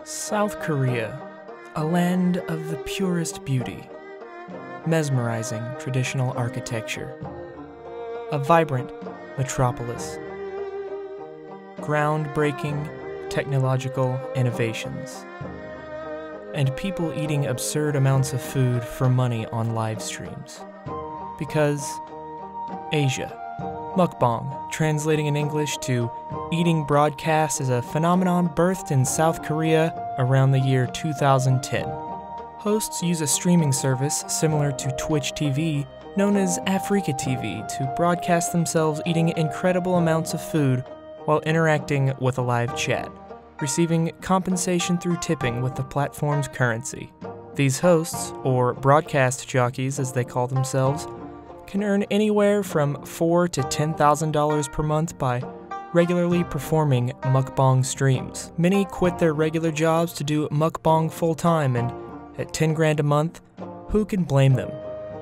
South Korea, a land of the purest beauty, mesmerizing traditional architecture, a vibrant metropolis, groundbreaking technological innovations, and people eating absurd amounts of food for money on live streams. Because Asia. Mukbang, translating in English to eating broadcast, is a phenomenon birthed in South Korea around the year 2010. Hosts use a streaming service similar to Twitch TV, known as Africa TV, to broadcast themselves eating incredible amounts of food while interacting with a live chat, receiving compensation through tipping with the platform's currency. These hosts, or broadcast jockeys as they call themselves, can earn anywhere from $4,000 to $10,000 per month by regularly performing mukbang streams. Many quit their regular jobs to do mukbang full-time, and at 10 grand a month, who can blame them?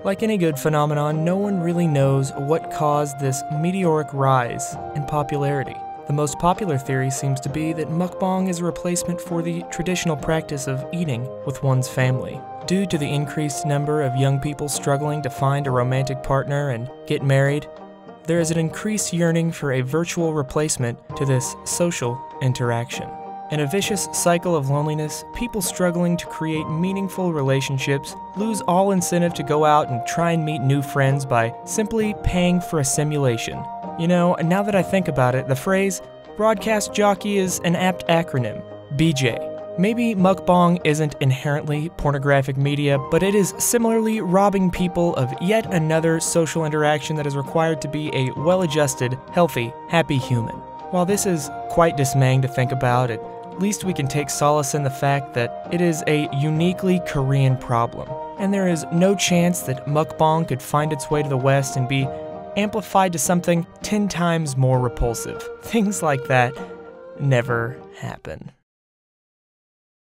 Like any good phenomenon, no one really knows what caused this meteoric rise in popularity. The most popular theory seems to be that mukbang is a replacement for the traditional practice of eating with one's family. Due to the increased number of young people struggling to find a romantic partner and get married, there is an increased yearning for a virtual replacement to this social interaction. In a vicious cycle of loneliness, people struggling to create meaningful relationships lose all incentive to go out and try and meet new friends by simply paying for a simulation. You know, now that I think about it, the phrase broadcast jockey is an apt acronym, BJ. Maybe mukbang isn't inherently pornographic media, but it is similarly robbing people of yet another social interaction that is required to be a well-adjusted, healthy, happy human. While this is quite dismaying to think about, at least we can take solace in the fact that it is a uniquely Korean problem, and there is no chance that mukbang could find its way to the West and be amplified to something 10 times more repulsive. Things like that never happen.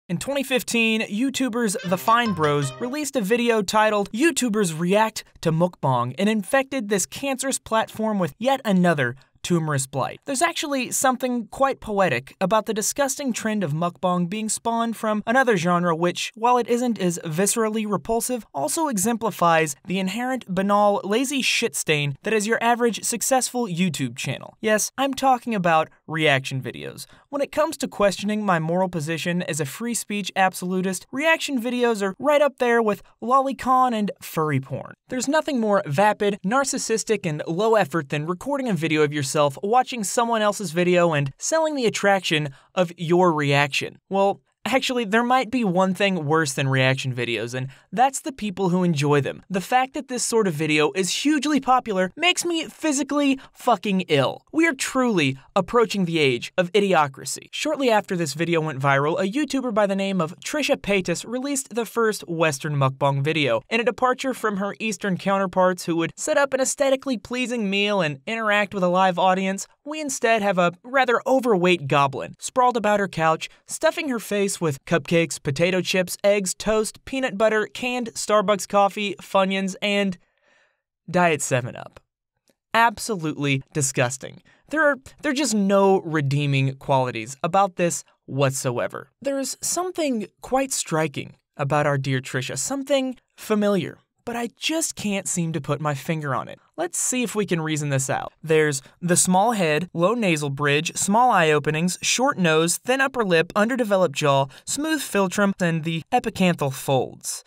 In 2015, YouTubers The Fine Bros released a video titled "YouTubers React to Mukbang" and infected this cancerous platform with yet another tumorous blight. There's actually something quite poetic about the disgusting trend of mukbang being spawned from another genre which, while it isn't as viscerally repulsive, also exemplifies the inherent banal, lazy shit stain that is your average successful YouTube channel. Yes, I'm talking about reaction videos. When it comes to questioning my moral position as a free speech absolutist, reaction videos are right up there with lolicon and furry porn. There's nothing more vapid, narcissistic, and low effort than recording a video of yourself watching someone else's video and selling the attraction of your reaction. Well, actually, there might be one thing worse than reaction videos, and that's the people who enjoy them. The fact that this sort of video is hugely popular makes me physically fucking ill. We are truly approaching the age of idiocracy. Shortly after this video went viral, a YouTuber by the name of Trisha Paytas released the first Western mukbang video. In a departure from her Eastern counterparts who would set up an aesthetically pleasing meal and interact with a live audience, we instead have a rather overweight goblin sprawled about her couch, stuffing her face with cupcakes, potato chips, eggs, toast, peanut butter, canned Starbucks coffee, Funyuns, and Diet 7-Up. Absolutely disgusting. There are just no redeeming qualities about this whatsoever. There's something quite striking about our dear Trisha, something familiar, but I just can't seem to put my finger on it. Let's see if we can reason this out. There's the small head, low nasal bridge, small eye openings, short nose, thin upper lip, underdeveloped jaw, smooth philtrum, and the epicanthal folds.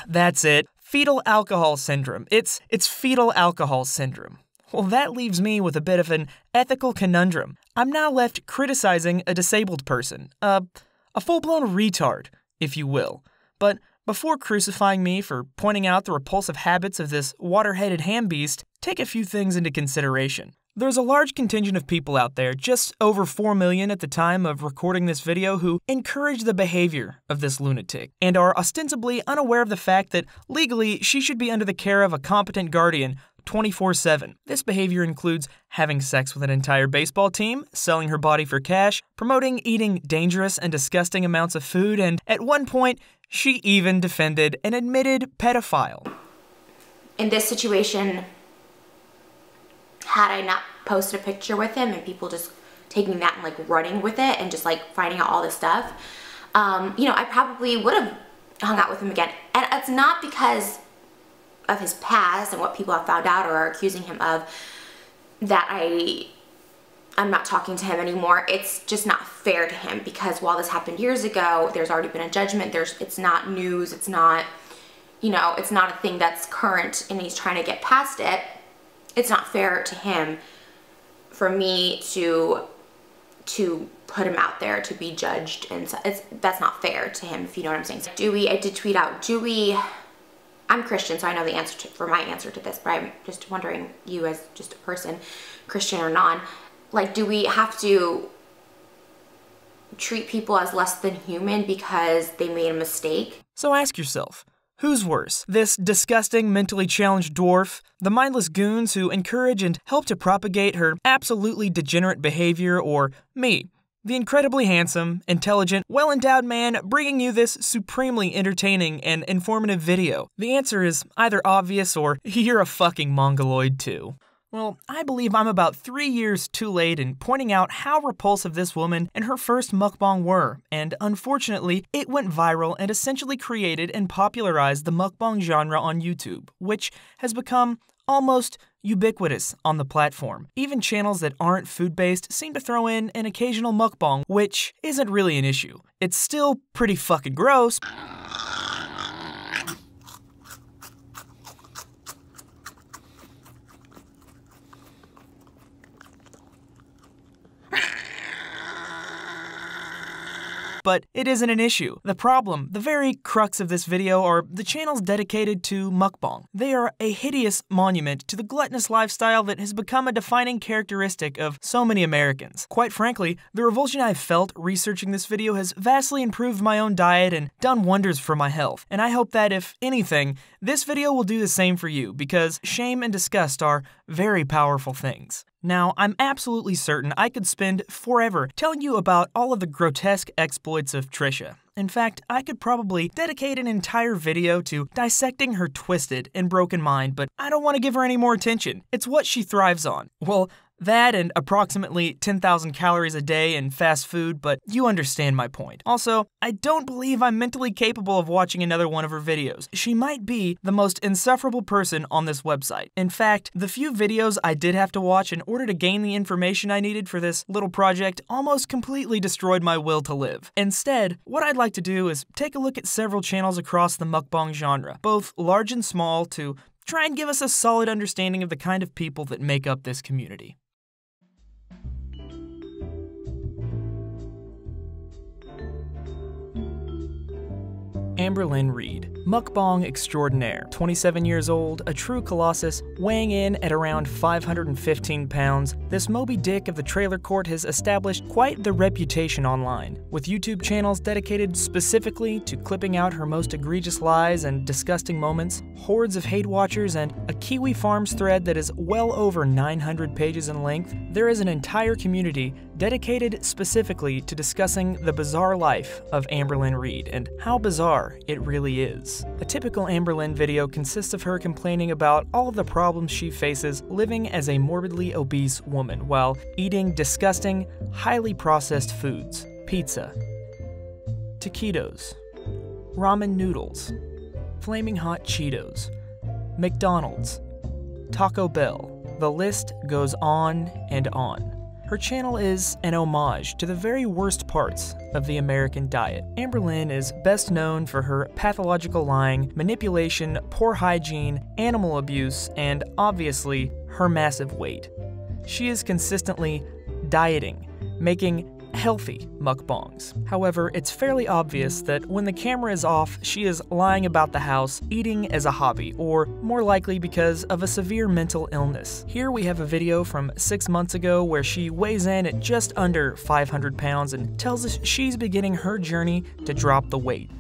That's it. Fetal alcohol syndrome. It's fetal alcohol syndrome. Well, that leaves me with a bit of an ethical conundrum. I'm now left criticizing a disabled person, a full-blown retard, if you will. But before crucifying me for pointing out the repulsive habits of this water-headed ham beast, take a few things into consideration. There's a large contingent of people out there, just over 4 million at the time of recording this video, who encourage the behavior of this lunatic and are ostensibly unaware of the fact that legally she should be under the care of a competent guardian 24/7. This behavior includes having sex with an entire baseball team, selling her body for cash, promoting eating dangerous and disgusting amounts of food, and at one point, she even defended an admitted pedophile. In this situation, had I not posted a picture with him and people just taking that and like running with it and just like finding out all this stuff, you know, I probably would have hung out with him again. And it's not because of his past and what people have found out or are accusing him of that I'm not talking to him anymore. It's just not fair to him, because while this happened years ago, there's already been a judgment. It's not news. It's not, you know, it's not a thing that's current and he's trying to get past it. It's not fair to him for me to put him out there to be judged, and so that's not fair to him, if you know what I'm saying. So I did tweet out, I'm Christian, so I know the answer for my answer to this, but I'm just wondering, you as just a person, Christian or non, like, do we have to treat people as less than human because they made a mistake? So ask yourself, who's worse? This disgusting, mentally challenged dwarf, the mindless goons who encourage and help to propagate her absolutely degenerate behavior, or me, the incredibly handsome, intelligent, well-endowed man bringing you this supremely entertaining and informative video? The answer is either obvious or you're a fucking mongoloid too. Well, I believe I'm about 3 years too late in pointing out how repulsive this woman and her first mukbang were, and unfortunately, it went viral and essentially created and popularized the mukbang genre on YouTube, which has become almost ubiquitous on the platform. Even channels that aren't food-based seem to throw in an occasional mukbang, which isn't really an issue. It's still pretty fucking gross. But it isn't an issue. The problem, the very crux of this video, are the channels dedicated to mukbang. They are a hideous monument to the gluttonous lifestyle that has become a defining characteristic of so many Americans. Quite frankly, the revulsion I've felt researching this video has vastly improved my own diet and done wonders for my health. And I hope that, if anything, this video will do the same for you, because shame and disgust are very powerful things. Now, I'm absolutely certain I could spend forever telling you about all of the grotesque exploits of Trisha. In fact, I could probably dedicate an entire video to dissecting her twisted and broken mind, but I don't want to give her any more attention. It's what she thrives on. Well, that and approximately 10,000 calories a day in fast food, but you understand my point. Also, I don't believe I'm mentally capable of watching another one of her videos. She might be the most insufferable person on this website. In fact, the few videos I did have to watch in order to gain the information I needed for this little project almost completely destroyed my will to live. Instead, what I'd like to do is take a look at several channels across the mukbang genre, both large and small, to try and give us a solid understanding of the kind of people that make up this community. Amberlynn Read, mukbang extraordinaire, 27 years old, a true colossus, weighing in at around 515 pounds, this Moby Dick of the trailer court has established quite the reputation online, with YouTube channels dedicated specifically to clipping out her most egregious lies and disgusting moments, hordes of hate watchers, and a Kiwifarms thread that is well over 900 pages in length. There is an entire community dedicated specifically to discussing the bizarre life of Amberlynn Read and how bizarre it really is. A typical Amberlynn video consists of her complaining about all of the problems she faces living as a morbidly obese woman while eating disgusting, highly processed foods: pizza, taquitos, ramen noodles, flaming hot Cheetos, McDonald's, Taco Bell. The list goes on and on. Her channel is an homage to the very worst parts of the American diet. Amberlynn is best known for her pathological lying, manipulation, poor hygiene, animal abuse, and obviously, her massive weight. She is consistently dieting, making healthy mukbangs. However, it's fairly obvious that when the camera is off, she is lying about the house, eating as a hobby, or more likely because of a severe mental illness. Here we have a video from 6 months ago where she weighs in at just under 500 pounds and tells us she's beginning her journey to drop the weight.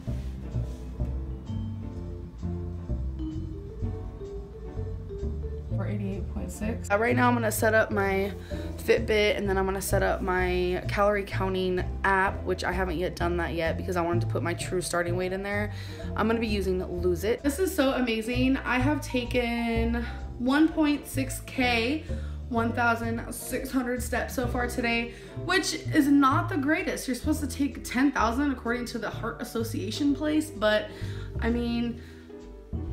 For 88.6. Right now I'm gonna set up my Fitbit, and then I'm gonna set up my calorie counting app, which I haven't yet done that yet because I wanted to put my true starting weight in there. I'm gonna be using Lose It. This is so amazing. I have taken 1.6K 1,600 steps so far today, which is not the greatest. You're supposed to take 10,000 according to the Heart Association place, but I mean,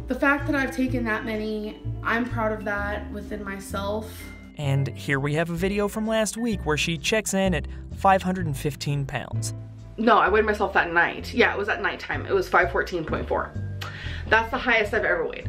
the fact that I've taken that many, I'm proud of that within myself. And here we have a video from last week where she checks in at 515 pounds. No, I weighed myself that night. Yeah, it was at nighttime. It was 514.4. That's the highest I've ever weighed.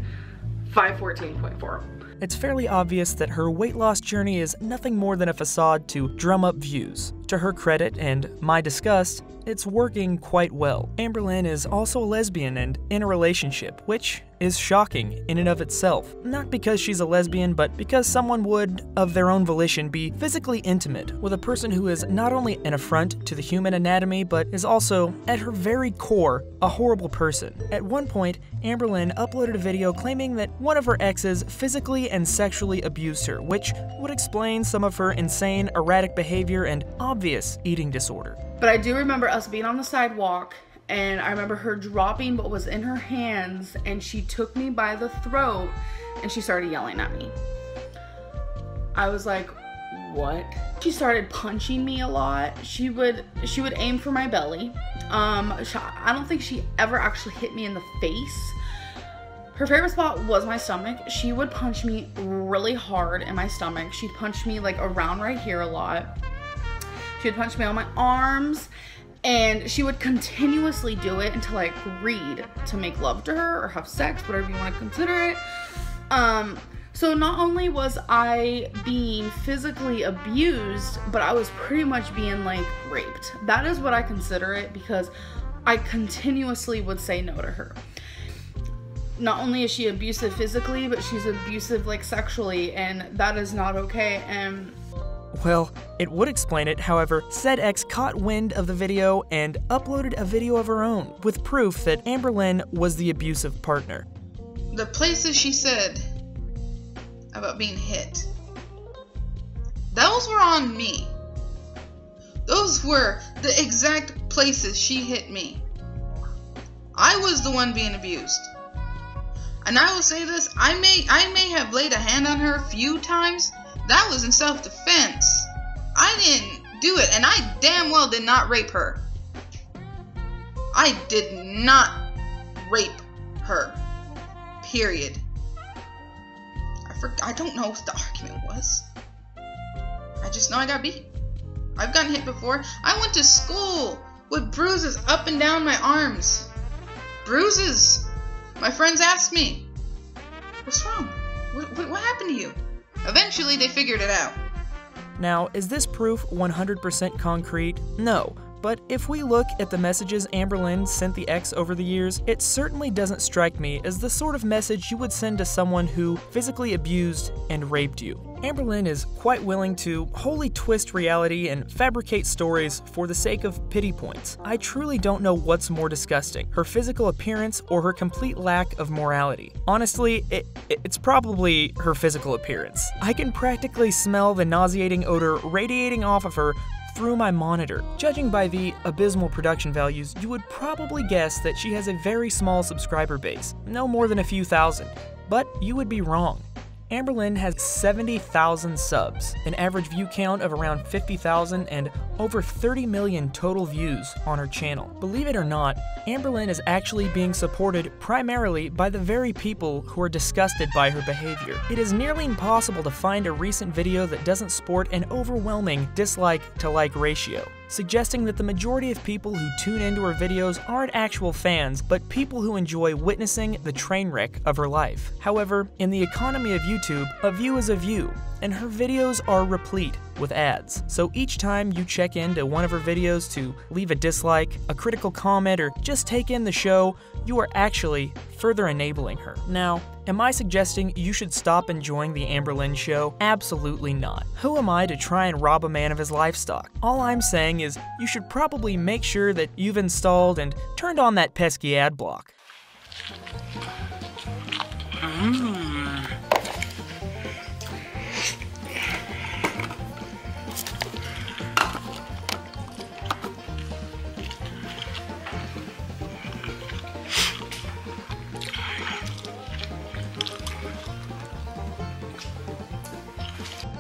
514.4. It's fairly obvious that her weight loss journey is nothing more than a facade to drum up views. To her credit, and my disgust, it's working quite well. Amberlynn is also a lesbian and in a relationship, which is shocking in and of itself. Not because she's a lesbian, but because someone would, of their own volition, be physically intimate with a person who is not only an affront to the human anatomy, but is also, at her very core, a horrible person. At one point, Amberlynn uploaded a video claiming that one of her exes physically and sexually abused her, which would explain some of her insane, erratic behavior and obvious eating disorder. But I do remember us being on the sidewalk, and I remember her dropping what was in her hands, and she took me by the throat and she started yelling at me. I was like, what? She started punching me a lot. She would aim for my belly. I don't think she ever actually hit me in the face. Her favorite spot was my stomach. She would punch me really hard in my stomach. She'd punch me like around right here a lot. She would punch me on my arms, and she would continuously do it until I agreed to make love to her or have sex, whatever you want to consider it. So not only was I being physically abused, but I was pretty much being like raped. That is what I consider it, because I continuously would say no to her. Not only is she abusive physically, but she's abusive like sexually, and that is not okay. And well, it would explain it. However, said ex caught wind of the video and uploaded a video of her own with proof that Amberlynn was the abusive partner. The places she said about being hit, those were on me. Those were the exact places she hit me. I was the one being abused. And I will say this, I may have laid a hand on her a few times. That was in self-defense. I didn't do it, and I damn well did not rape her. I did not rape her. Period. I don't know what the argument was. I just know I got beat. I've gotten hit before. I went to school with bruises up and down my arms. Bruises. My friends asked me, what's wrong? What happened to you? Eventually, they figured it out. Now, is this proof 100% concrete? No. But if we look at the messages Amberlynn sent the ex over the years, it certainly doesn't strike me as the sort of message you would send to someone who physically abused and raped you. Amberlynn is quite willing to wholly twist reality and fabricate stories for the sake of pity points. I truly don't know what's more disgusting, her physical appearance or her complete lack of morality. Honestly, it's probably her physical appearance. I can practically smell the nauseating odor radiating off of her through my monitor. Judging by the abysmal production values, you would probably guess that she has a very small subscriber base, no more than a few thousand. But you would be wrong. Amberlynn has 70,000 subs, an average view count of around 50,000, and over 30 million total views on her channel. Believe it or not, Amberlynn is actually being supported primarily by the very people who are disgusted by her behavior. It is nearly impossible to find a recent video that doesn't sport an overwhelming dislike to like ratio, suggesting that the majority of people who tune into her videos aren't actual fans, but people who enjoy witnessing the train wreck of her life. However, in the economy of YouTube, a view is a view, and her videos are replete with ads. So each time you check into one of her videos to leave a dislike, a critical comment, or just take in the show, you are actually further enabling her. Now, am I suggesting you should stop enjoying the Amberlynn show? Absolutely not. Who am I to try and rob a man of his livestock? All I'm saying is you should probably make sure that you've installed and turned on that pesky ad block.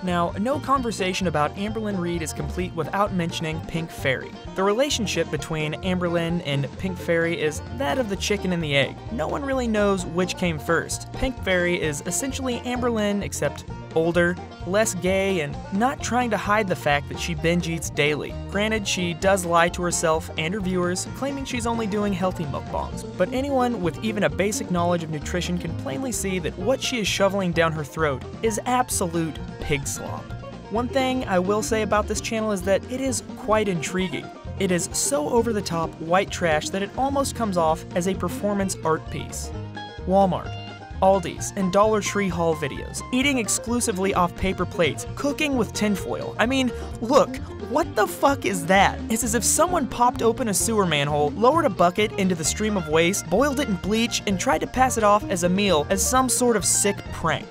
Now, no conversation about Amberlynn Read is complete without mentioning Pink Fairy. The relationship between Amberlynn and Pink Fairy is that of the chicken and the egg. No one really knows which came first. Pink Fairy is essentially Amberlynn, except older, less gay, and not trying to hide the fact that she binge eats daily. Granted, she does lie to herself and her viewers, claiming she's only doing healthy mukbangs, but anyone with even a basic knowledge of nutrition can plainly see that what she is shoveling down her throat is absolute pig slop. One thing I will say about this channel is that it is quite intriguing. It is so over-the-top white trash that it almost comes off as a performance art piece. Walmart, Aldi's, and Dollar Tree haul videos, eating exclusively off paper plates, cooking with tinfoil. I mean, look, what the fuck is that? It's as if someone popped open a sewer manhole, lowered a bucket into the stream of waste, boiled it in bleach, and tried to pass it off as a meal as some sort of sick prank.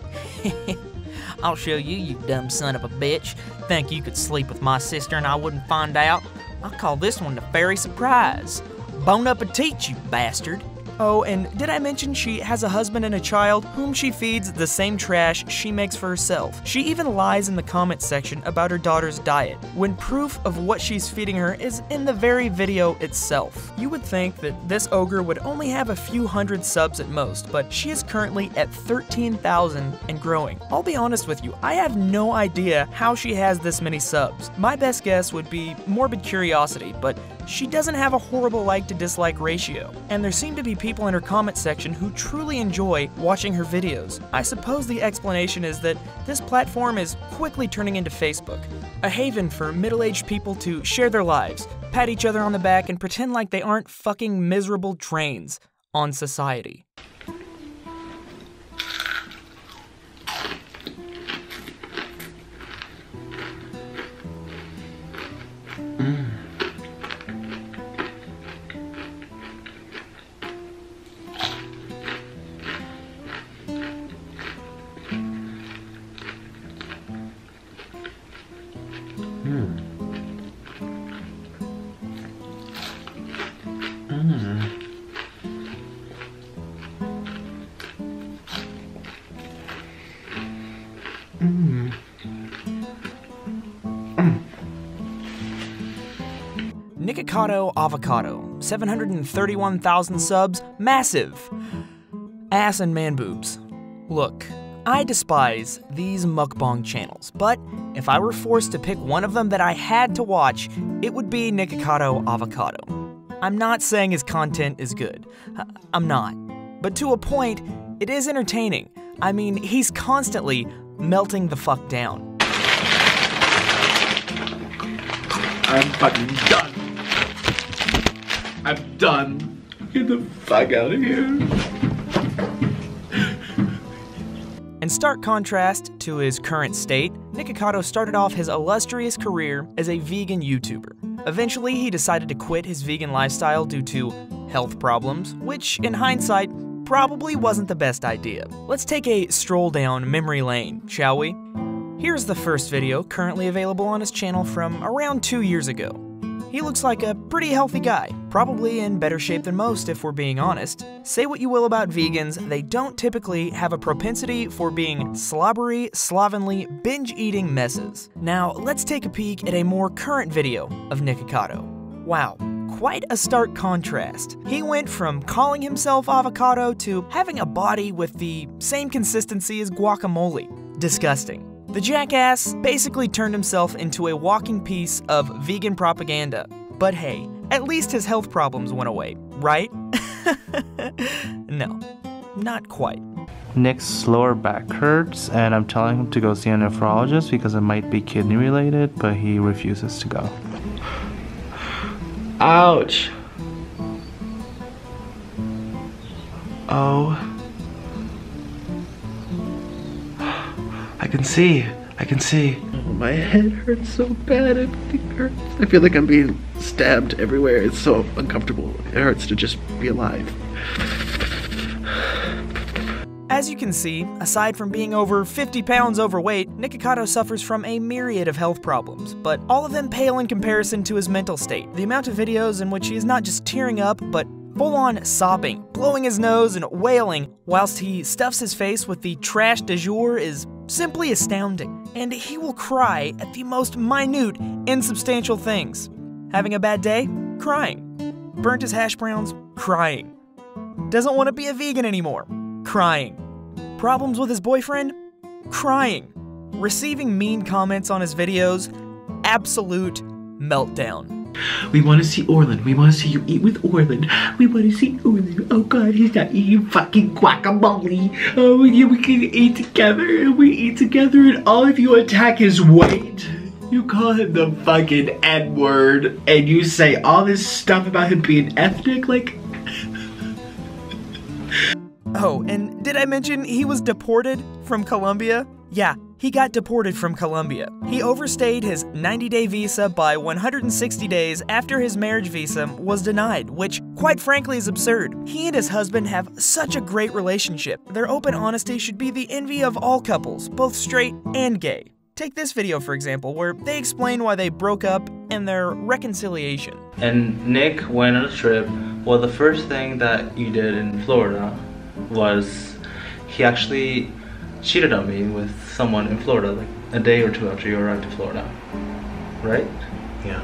I'll show you, you dumb son of a bitch. Think you could sleep with my sister and I wouldn't find out? I call this one the fairy surprise. Bon appetit, you bastard. Oh, and did I mention she has a husband and a child whom she feeds the same trash she makes for herself? She even lies in the comments section about her daughter's diet, when proof of what she's feeding her is in the very video itself. You would think that this ogre would only have a few hundred subs at most, but she is currently at 13,000 and growing. I'll be honest with you, I have no idea how she has this many subs. My best guess would be morbid curiosity, but she doesn't have a horrible like to dislike ratio, and there seem to be people in her comment section who truly enjoy watching her videos. I suppose the explanation is that this platform is quickly turning into Facebook, a haven for middle-aged people to share their lives, pat each other on the back, and pretend like they aren't fucking miserable drains on society. Mikado Avocado, 731,000 subs, massive. Ass and man boobs. Look, I despise these mukbang channels, but if I were forced to pick one of them that I had to watch, it would be Mikado Avocado. I'm not saying his content is good. I'm not. But to a point, it is entertaining. I mean, he's constantly melting the fuck down. I'm fucking done. I'm done. Get the fuck out of here. In stark contrast to his current state, Mikado started off his illustrious career as a vegan YouTuber. Eventually, he decided to quit his vegan lifestyle due to health problems, which, in hindsight, probably wasn't the best idea. Let's take a stroll down memory lane, shall we? Here's the first video currently available on his channel from around 2 years ago. He looks like a pretty healthy guy, probably in better shape than most if we're being honest. Say what you will about vegans, they don't typically have a propensity for being slobbery, slovenly, binge-eating messes. Now, let's take a peek at a more current video of Mikado. Wow, quite a stark contrast. He went from calling himself avocado to having a body with the same consistency as guacamole. Disgusting. The jackass basically turned himself into a walking piece of vegan propaganda. But hey, at least his health problems went away, right? No, not quite. Nick's lower back hurts, and I'm telling him to go see a nephrologist because it might be kidney related, but he refuses to go. Ouch. Oh. I can see. Oh, my head hurts so bad. Everything hurts. I feel like I'm being stabbed everywhere. It's so uncomfortable. It hurts to just be alive. As you can see, aside from being over 50 pounds overweight, Mikado suffers from a myriad of health problems, but all of them pale in comparison to his mental state. The amount of videos in which he is not just tearing up, but full-on sobbing, blowing his nose and wailing, whilst he stuffs his face with the trash du jour is Simply astounding. And he will cry at the most minute, insubstantial things. Having a bad day? Crying. Burnt his hash browns? Crying. Doesn't want to be a vegan anymore? Crying. Problems with his boyfriend? Crying. Receiving mean comments on his videos? Absolute meltdown. We want to see Orland. We want to see you eat with Orland. We want to see Orland. Oh God, he's not eating fucking guacamole. Oh, yeah, we can eat together, and we eat together, and all of you attack his weight. You call him the fucking N-word, and you say all this stuff about him being ethnic, like... Oh, and did I mention he was deported from Colombia? Yeah, he got deported from Colombia. He overstayed his 90-day visa by 160 days after his marriage visa was denied, which, quite frankly, is absurd. He and his husband have such a great relationship. Their open honesty should be the envy of all couples, both straight and gay. Take this video, for example, where they explain why they broke up and their reconciliation. And Nick went on a trip. Well, the first thing that you did in Florida was he actually cheated on me with someone in Florida, like a day or two after you arrived to Florida, right? Yeah.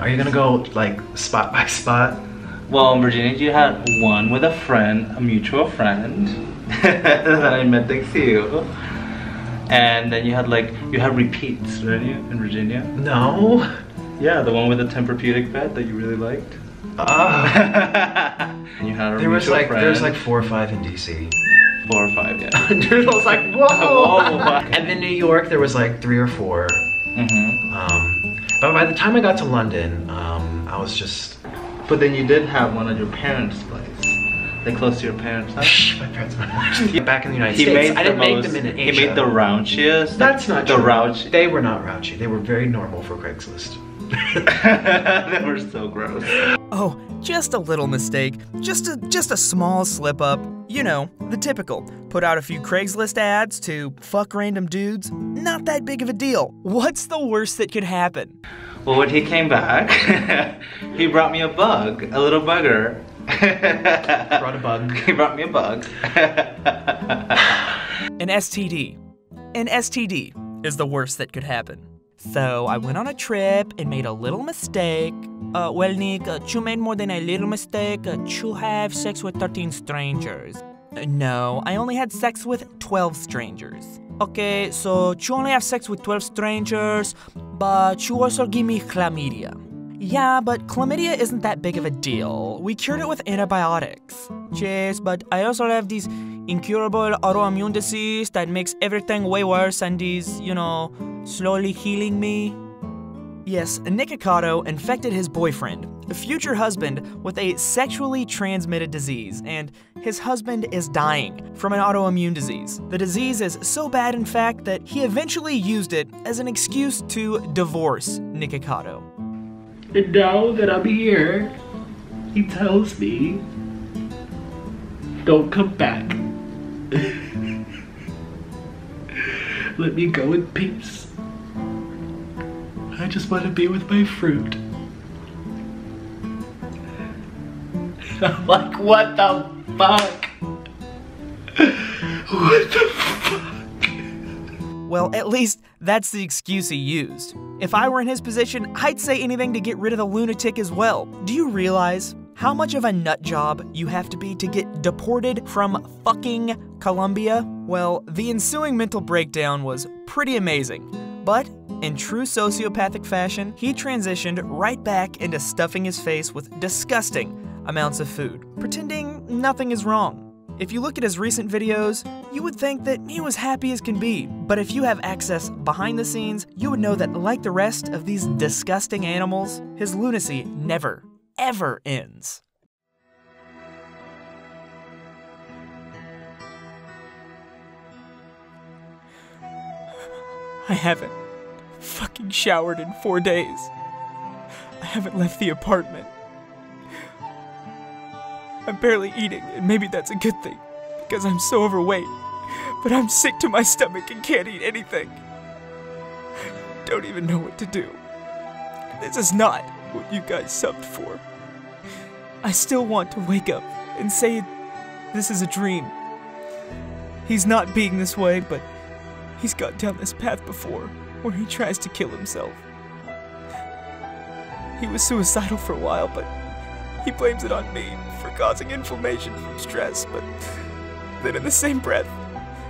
Are you gonna go like spot by spot? Well, in Virginia, you had one with a friend, a mutual friend that I met thanks to you, and then you had repeats, didn't you, in Virginia? No. Yeah, the one with the Tempur-Pedic bed that you really liked. You had a there was like friend. 4 or 5 in DC. 4 or 5, yeah. I was like, whoa! And then New York, there was like 3 or 4. But by the time I got to London, I was just... But then you did have one at your parents' place. Like close to your parents' house. My parents were back in the United States. I didn't make them in Asia. He made the raunchiest. That's not the true. Raunchy. They were not raunchy. They were very normal for Craigslist. They were so gross. Oh, just a little mistake. Just a small slip up. You know, the typical. Put out a few Craigslist ads to fuck random dudes. Not that big of a deal. What's the worst that could happen? Well, when he came back, he brought me a bug, a little bugger. Brought a bug. He brought me a bug. An STD. An STD is the worst that could happen. So I went on a trip and made a little mistake. Well, Nick, you made more than a little mistake. You have sex with 13 strangers. No, I only had sex with 12 strangers. Okay, so you only have sex with 12 strangers, but you also give me chlamydia. Yeah, but chlamydia isn't that big of a deal. We cured it with antibiotics. Yes, but I also have these incurable autoimmune disease that makes everything way worse and is, you know, slowly healing me. Yes, Mikado infected his boyfriend, a future husband, with a sexually transmitted disease, and his husband is dying from an autoimmune disease. The disease is so bad, in fact, that he eventually used it as an excuse to divorce Mikado. And now that I'm here, he tells me, don't come back. Let me go in peace. I just want to be with my fruit. I'm like, what the fuck? What the fuck? Well, at least that's the excuse he used. If I were in his position, I'd say anything to get rid of the lunatic as well. Do you realize how much of a nut job you have to be to get deported from fucking Colombia? Well, the ensuing mental breakdown was pretty amazing. But in true sociopathic fashion, he transitioned right back into stuffing his face with disgusting amounts of food, pretending nothing is wrong. If you look at his recent videos, you would think that he was happy as can be. But if you have access behind the scenes, you would know that like the rest of these disgusting animals, his lunacy never, ever ends. I haven't fucking showered in 4 days. I haven't left the apartment. I'm barely eating, and maybe that's a good thing, because I'm so overweight. But I'm sick to my stomach and can't eat anything. Don't even know what to do. This is not what you guys subbed for. I still want to wake up and say this is a dream. He's not being this way, but He's gone down this path before, where he tries to kill himself. He was suicidal for a while, but he blames it on me for causing inflammation from stress, but then in the same breath,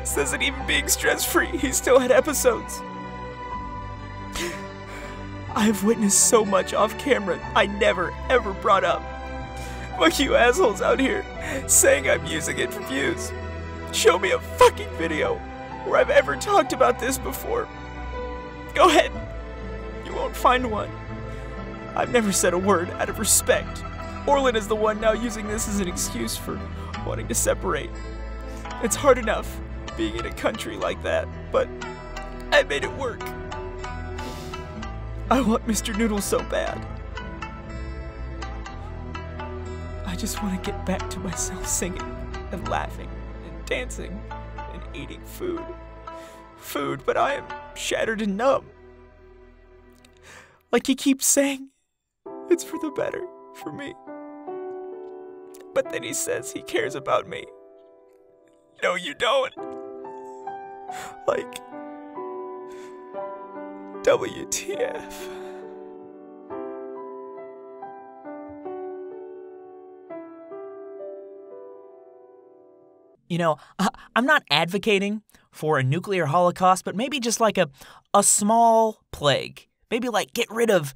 says that even being stress-free, he still had episodes. I have witnessed so much off camera I never, ever brought up. Fuck you assholes out here saying I'm using it for views. Show me a fucking video where I've ever talked about this before. Go ahead. You won't find one. I've never said a word out of respect. Orlin is the one now using this as an excuse for wanting to separate. It's hard enough being in a country like that, but I made it work. I want Mr. Noodle so bad. I just want to get back to myself singing and laughing and dancing and eating food. Food, but I am shattered and numb. Like he keeps saying, it's for the better, for me. But then he says he cares about me. No, you don't. Like, WTF. You know, I'm not advocating for a nuclear holocaust, but maybe just like a small plague. Maybe like get rid of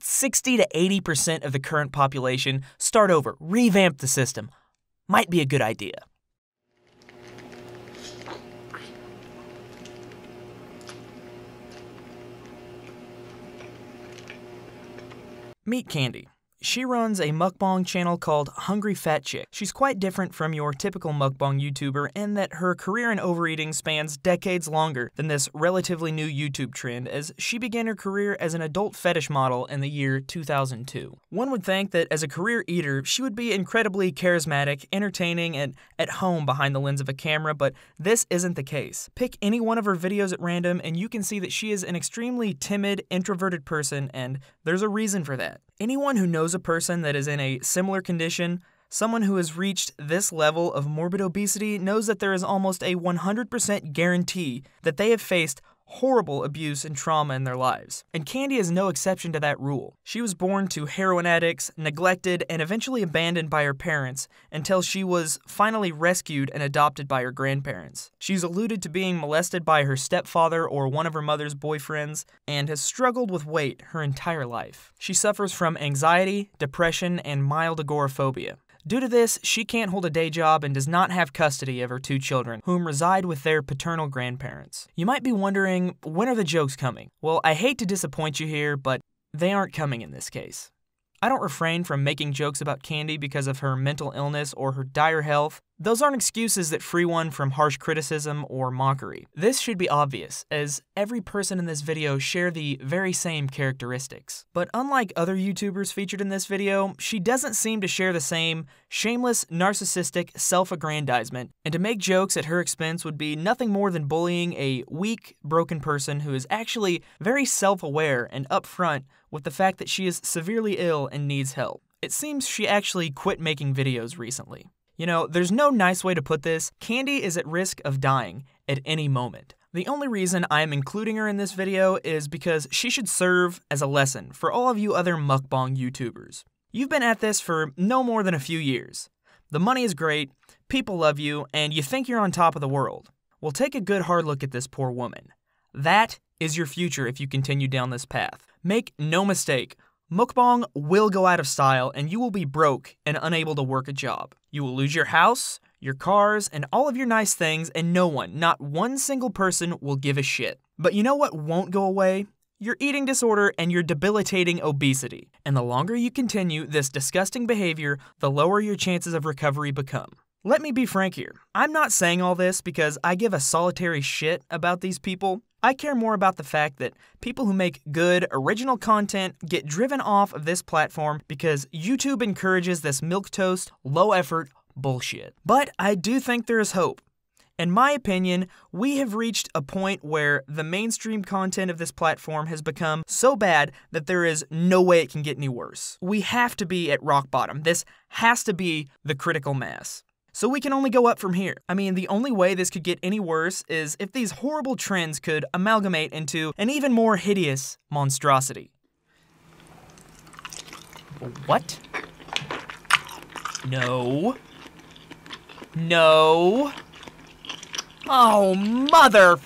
60 to 80% of the current population, start over, revamp the system. Might be a good idea. Meet Candy. She runs a mukbang channel called Hungry Fat Chick. She's quite different from your typical mukbang YouTuber in that her career in overeating spans decades longer than this relatively new YouTube trend, as she began her career as an adult fetish model in the year 2002. One would think that as a career eater, she would be incredibly charismatic, entertaining, and at home behind the lens of a camera, but this isn't the case. Pick any one of her videos at random and you can see that she is an extremely timid, introverted person, and there's a reason for that. Anyone who knows a person that is in a similar condition, someone who has reached this level of morbid obesity, knows that there is almost a 100% guarantee that they have faced horrible abuse and trauma in their lives. And Candy is no exception to that rule. She was born to heroin addicts, neglected, and eventually abandoned by her parents until she was finally rescued and adopted by her grandparents. She's alluded to being molested by her stepfather or one of her mother's boyfriends and has struggled with weight her entire life. She suffers from anxiety, depression, and mild agoraphobia. Due to this, she can't hold a day job and does not have custody of her 2 children, whom reside with their paternal grandparents. You might be wondering, when are the jokes coming? Well, I hate to disappoint you here, but they aren't coming in this case. I don't refrain from making jokes about Candy because of her mental illness or her dire health. Those aren't excuses that free one from harsh criticism or mockery. This should be obvious, as every person in this video share the very same characteristics. But unlike other YouTubers featured in this video, she doesn't seem to share the same shameless, narcissistic self-aggrandizement, and to make jokes at her expense would be nothing more than bullying a weak, broken person who is actually very self-aware and upfront with the fact that she is severely ill and needs help. It seems she actually quit making videos recently. You know, there's no nice way to put this. Candy is at risk of dying at any moment. The only reason I am including her in this video is because she should serve as a lesson for all of you other mukbang YouTubers. You've been at this for no more than a few years. The money is great, people love you, and you think you're on top of the world. Well, take a good hard look at this poor woman. That is your future if you continue down this path. Make no mistake, mukbang will go out of style and you will be broke and unable to work a job. You will lose your house, your cars, and all of your nice things, and no one, not one single person, will give a shit. But you know what won't go away? Your eating disorder and your debilitating obesity. And the longer you continue this disgusting behavior, the lower your chances of recovery become. Let me be frank here. I'm not saying all this because I give a solitary shit about these people. I care more about the fact that people who make good, original content get driven off of this platform because YouTube encourages this milquetoast, low-effort bullshit. But I do think there is hope. In my opinion, we have reached a point where the mainstream content of this platform has become so bad that there is no way it can get any worse. We have to be at rock bottom. This has to be the critical mass. So we can only go up from here. I mean, the only way this could get any worse is if these horrible trends could amalgamate into an even more hideous monstrosity. What? No. No. Oh, mother...